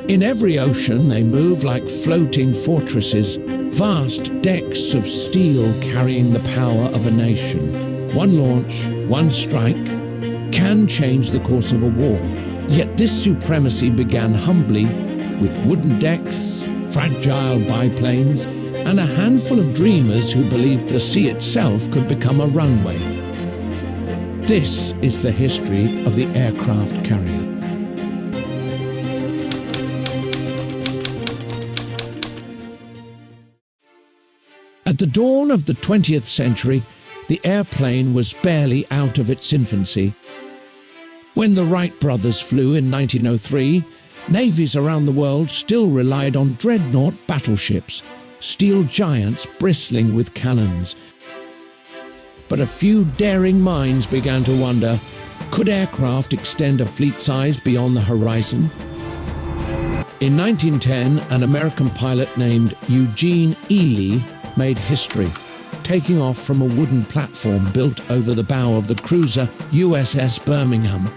In every ocean, they move like floating fortresses, vast decks of steel carrying the power of a nation. One launch, one strike, can change the course of a war. Yet this supremacy began humbly, with wooden decks, fragile biplanes, and a handful of dreamers who believed the sea itself could become a runway. This is the history of the aircraft carrier. At the dawn of the 20th century, the airplane was barely out of its infancy. When the Wright brothers flew in 1903, navies around the world still relied on dreadnought battleships, steel giants bristling with cannons. But a few daring minds began to wonder, could aircraft extend a fleet size beyond the horizon? In 1910, an American pilot named Eugene Ely made history, taking off from a wooden platform built over the bow of the cruiser USS Birmingham.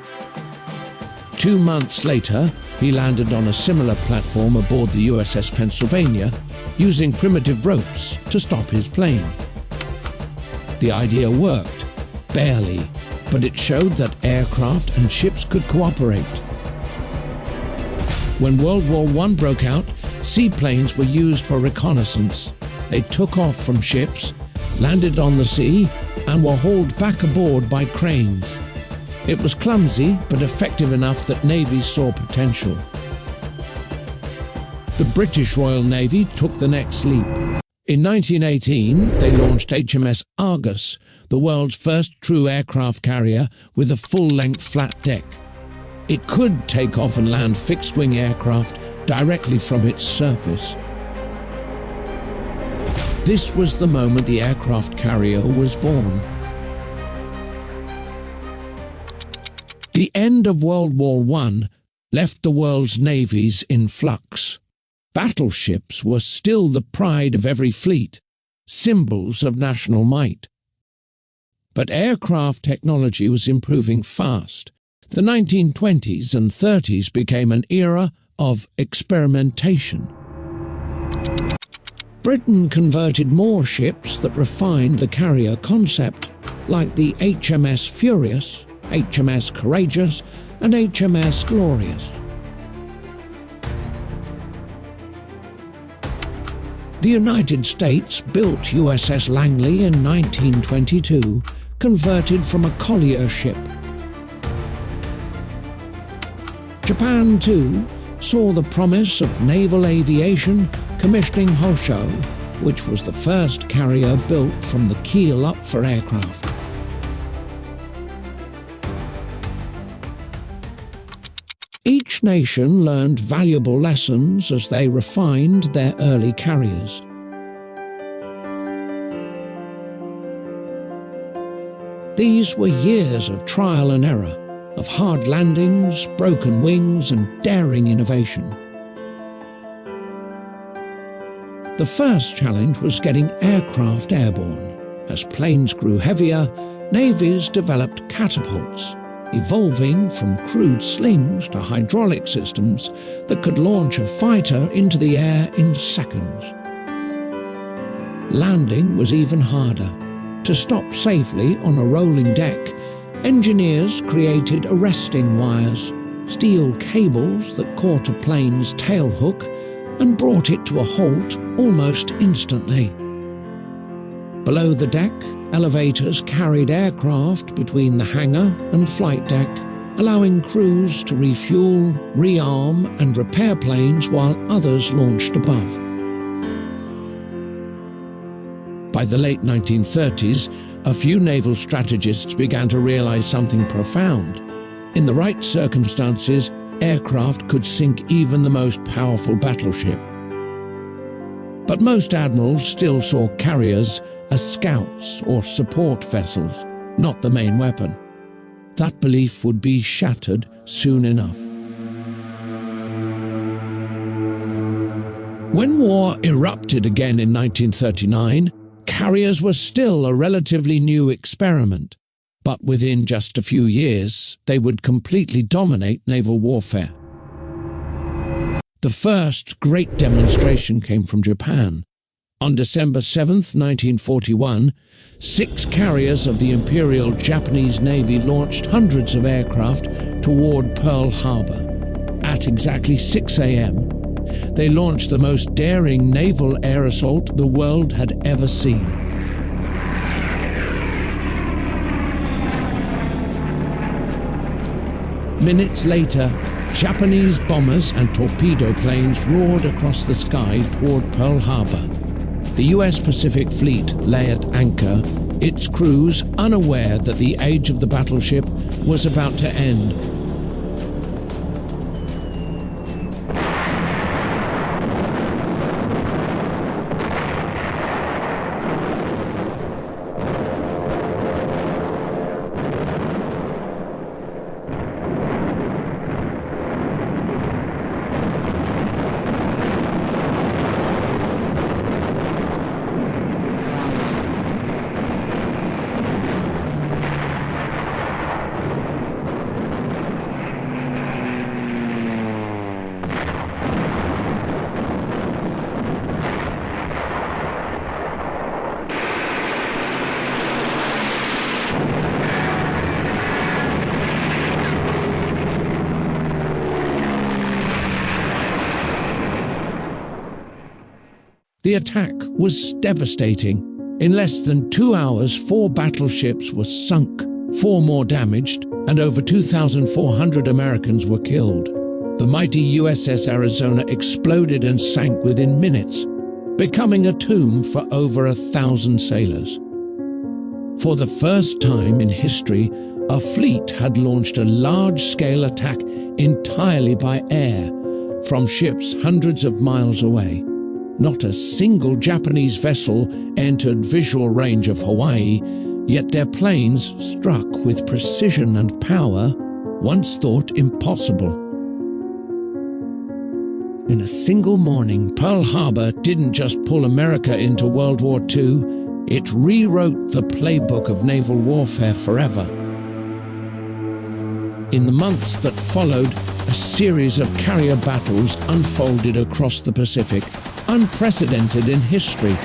2 months later, he landed on a similar platform aboard the USS Pennsylvania, using primitive ropes to stop his plane. The idea worked, barely, but it showed that aircraft and ships could cooperate. When World War I broke out, seaplanes were used for reconnaissance. They took off from ships, landed on the sea, and were hauled back aboard by cranes. It was clumsy, but effective enough that navies saw potential. The British Royal Navy took the next leap. In 1918, they launched HMS Argus, the world's first true aircraft carrier with a full-length flat deck. It could take off and land fixed-wing aircraft directly from its surface. This was the moment the aircraft carrier was born. The end of World War I left the world's navies in flux. Battleships were still the pride of every fleet, symbols of national might. But aircraft technology was improving fast. The 1920s and 30s became an era of experimentation. Britain converted more ships that refined the carrier concept, like the HMS Furious, HMS Courageous, and HMS Glorious. The United States built USS Langley in 1922, converted from a collier ship. Japan, too, saw the promise of naval aviation, commissioning Hosho, which was the first carrier built from the keel up for aircraft. Each nation learned valuable lessons as they refined their early carriers. These were years of trial and error, of hard landings, broken wings, and daring innovation. The first challenge was getting aircraft airborne. As planes grew heavier, navies developed catapults, evolving from crude slings to hydraulic systems that could launch a fighter into the air in seconds. Landing was even harder. To stop safely on a rolling deck, engineers created arresting wires, steel cables that caught a plane's tailhook and brought it to a halt almost instantly. Below the deck, elevators carried aircraft between the hangar and flight deck, allowing crews to refuel, rearm, and repair planes while others launched above. By the late 1930s, a few naval strategists began to realize something profound. In the right circumstances, aircraft could sink even the most powerful battleship. But most admirals still saw carriers as scouts or support vessels, not the main weapon. That belief would be shattered soon enough. When war erupted again in 1939, carriers were still a relatively new experiment, but within just a few years, they would completely dominate naval warfare. The first great demonstration came from Japan. On December 7th, 1941, 6 carriers of the Imperial Japanese Navy launched hundreds of aircraft toward Pearl Harbor. At exactly 6 a.m., they launched the most daring naval air assault the world had ever seen. Minutes later, Japanese bombers and torpedo planes roared across the sky toward Pearl Harbor. The US Pacific Fleet lay at anchor, its crews unaware that the age of the battleship was about to end. The attack was devastating. In less than 2 hours, 4 battleships were sunk, 4 more damaged, and over 2,400 Americans were killed. The mighty USS Arizona exploded and sank within minutes, becoming a tomb for over 1,000 sailors. For the first time in history, a fleet had launched a large-scale attack entirely by air, from ships hundreds of miles away. Not a single Japanese vessel entered visual range of Hawaii, yet their planes struck with precision and power once thought impossible. In a single morning, Pearl Harbor didn't just pull America into World War II, it rewrote the playbook of naval warfare forever. In the months that followed, a series of carrier battles unfolded across the Pacific, unprecedented in history.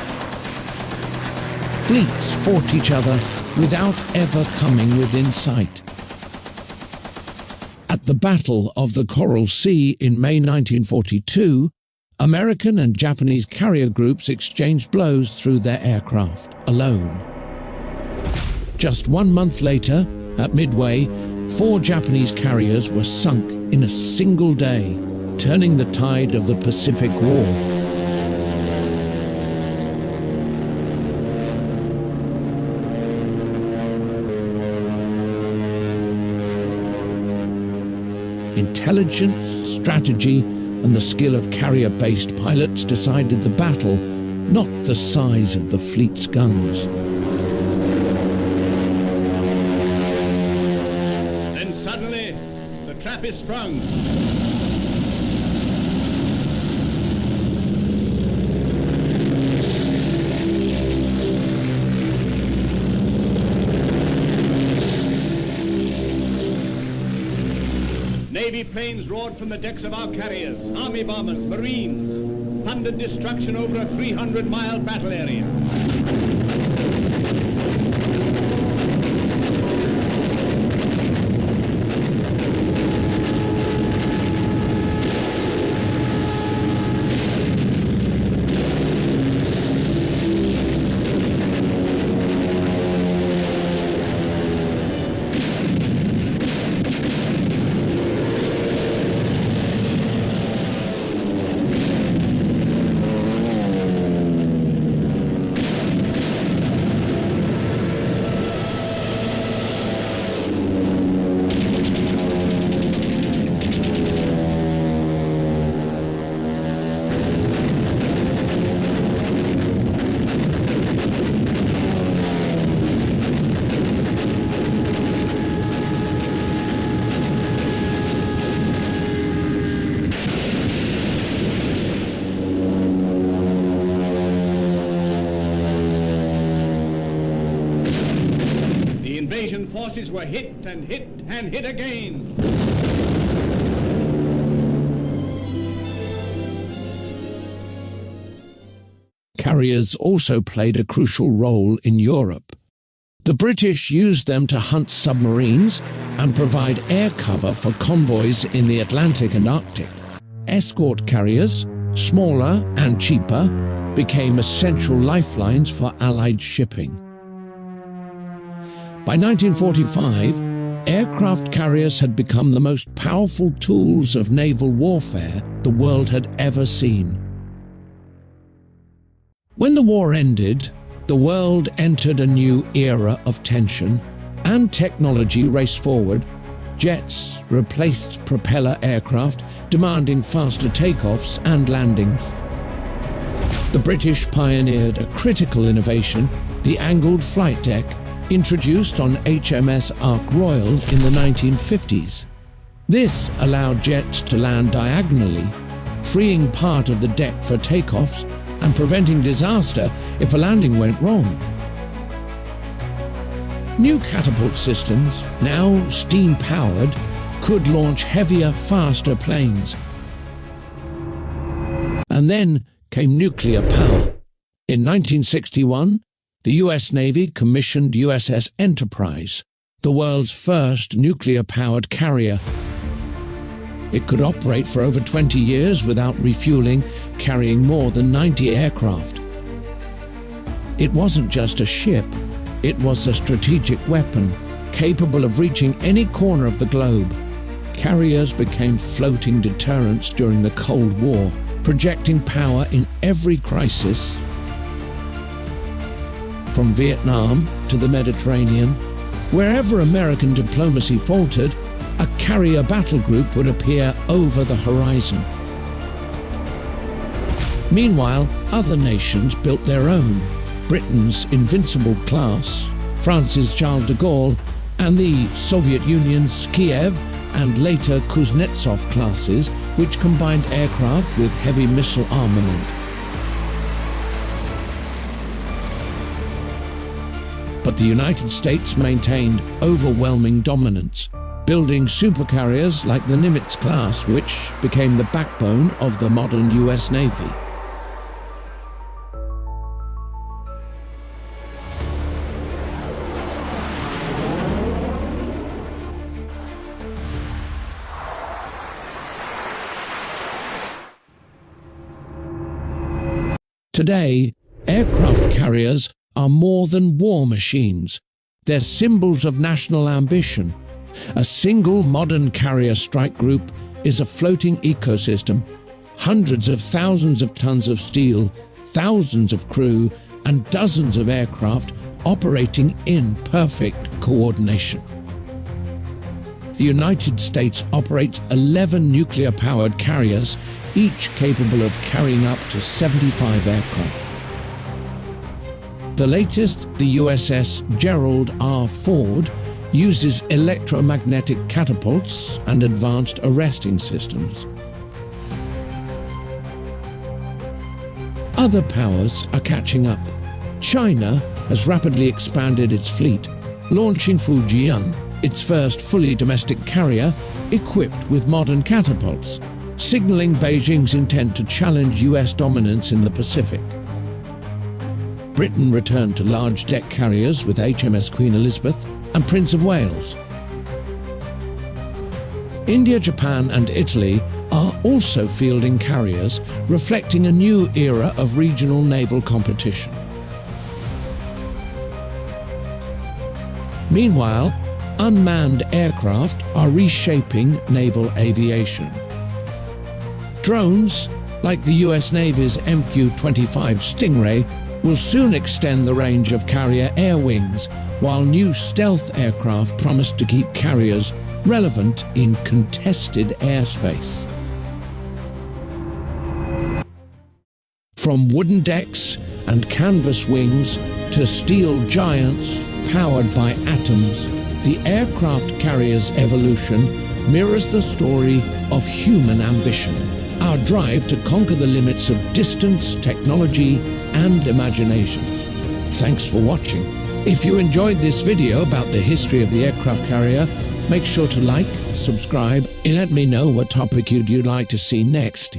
Fleets fought each other without ever coming within sight. At the Battle of the Coral Sea in May 1942, American and Japanese carrier groups exchanged blows through their aircraft, alone. Just 1 month later, at Midway, 4 Japanese carriers were sunk in a single day, turning the tide of the Pacific War. Intelligence, strategy, and the skill of carrier-based pilots decided the battle, not the size of the fleet's guns. Then suddenly, the trap is sprung. Navy planes roared from the decks of our carriers, Army bombers, Marines, thundered destruction over a 300-mile battle area. Invasion forces were hit and hit and hit again. carriers also played a crucial role in Europe. The British used them to hunt submarines and provide air cover for convoys in the Atlantic and Arctic. Escort carriers, smaller and cheaper, became essential lifelines for Allied shipping. By 1945, aircraft carriers had become the most powerful tools of naval warfare the world had ever seen. When the war ended, the world entered a new era of tension, and technology raced forward. Jets replaced propeller aircraft, demanding faster takeoffs and landings. The British pioneered a critical innovation, the angled flight deck, introduced on HMS Royal in the 1950s. This allowed jets to land diagonally, freeing part of the deck for takeoffs and preventing disaster if a landing went wrong. New catapult systems, now steam-powered, could launch heavier, faster planes. And then came nuclear power. In 1961, the US Navy commissioned USS Enterprise, the world's first nuclear-powered carrier. It could operate for over 20 years without refueling, carrying more than 90 aircraft. It wasn't just a ship, it was a strategic weapon, capable of reaching any corner of the globe. Carriers became floating deterrents during the Cold War, projecting power in every crisis. From Vietnam to the Mediterranean, wherever American diplomacy faltered, a carrier battle group would appear over the horizon. Meanwhile, other nations built their own. Britain's Invincible class, France's Charles de Gaulle, and the Soviet Union's Kiev and later Kuznetsov classes, which combined aircraft with heavy missile armament. But the United States maintained overwhelming dominance, building supercarriers like the Nimitz class, which became the backbone of the modern US Navy. Today, aircraft carriers are more than war machines. They're symbols of national ambition. A single modern carrier strike group is a floating ecosystem. Hundreds of thousands of tons of steel, thousands of crew, and dozens of aircraft operating in perfect coordination. The United States operates 11 nuclear-powered carriers, each capable of carrying up to 75 aircraft. The latest, the USS Gerald R uses electromagnetic catapults and advanced arresting systems. Other powers are catching up. China has rapidly expanded its fleet, launching Fujian, its first fully domestic carrier, equipped with modern catapults, signaling Beijing's intent to challenge US dominance in the Pacific. Britain returned to large deck carriers with HMS Queen Elizabeth and Prince of Wales. India, Japan and Italy are also fielding carriers, reflecting a new era of regional naval competition. Meanwhile, unmanned aircraft are reshaping naval aviation. Drones, like the US Navy's MQ-25 Stingray, will soon extend the range of carrier air wings, while new stealth aircraft promise to keep carriers relevant in contested airspace. From wooden decks and canvas wings to steel giants powered by atoms, the aircraft carrier's evolution mirrors the story of human ambition, our drive to conquer the limits of distance, technology, and imagination. Thanks for watching. If you enjoyed this video about the history of the aircraft carrier, make sure to like, subscribe, and let me know what topic you'd like to see next.